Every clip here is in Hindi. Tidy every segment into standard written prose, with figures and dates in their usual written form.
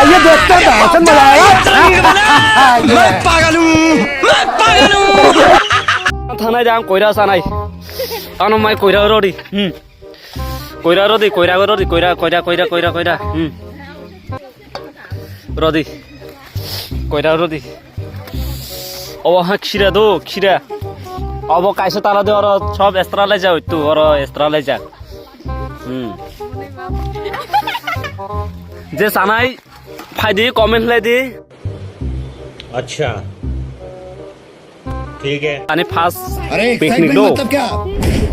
आइए देखते हैं भाषण मजा आएगा। मैं पागल हूँ। थाना जाम कोयरा सानाई आनो माय कोयरा रोडी कोयरा रोडी कोयरा रोडी कोयरा कोयरा कोयरा कोयरा कोयरा रोडी कोयरा रोडी अब हाँ खीरा दो खीरा अब कैसे ताला दे और सब एक्स्ट्रा ले जाओ तू और एक्स्ट्रा ले जा जे सानाई फायदे कमेंट ले दे अच्छा ठीक है अने फास्ट अरे एक्साइटमेंट मतलब क्या?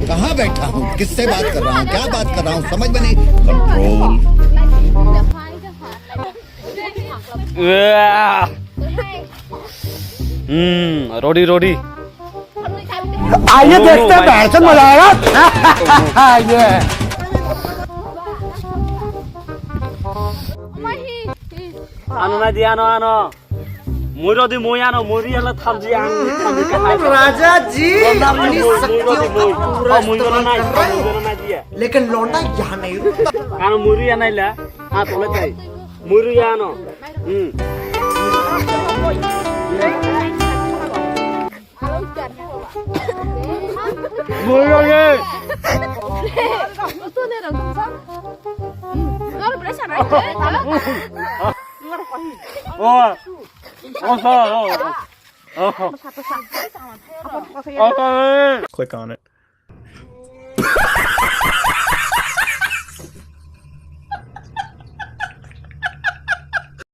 कहाँ बैठा हूँ, किससे बात कर रहा हूँ, क्या बात कर रहा हूँ, समझ में नहीं। कंट्रोल। रोडी रोडी आइए देखते हैं भाषण मजा आएगा। आइए आनो ना दिया आनो आनो मुरो दी मुई आनो मुरी हला थाम जी आन राजा जी अपनी शक्तियों का पूरा इस्तेमाल कर रहे हैं, लेकिन लौंडा यहाँ नहीं रुकता। आनो मुरी आना इला हाँ तोले ताई मुरी आनो मुरी आगे Click on it.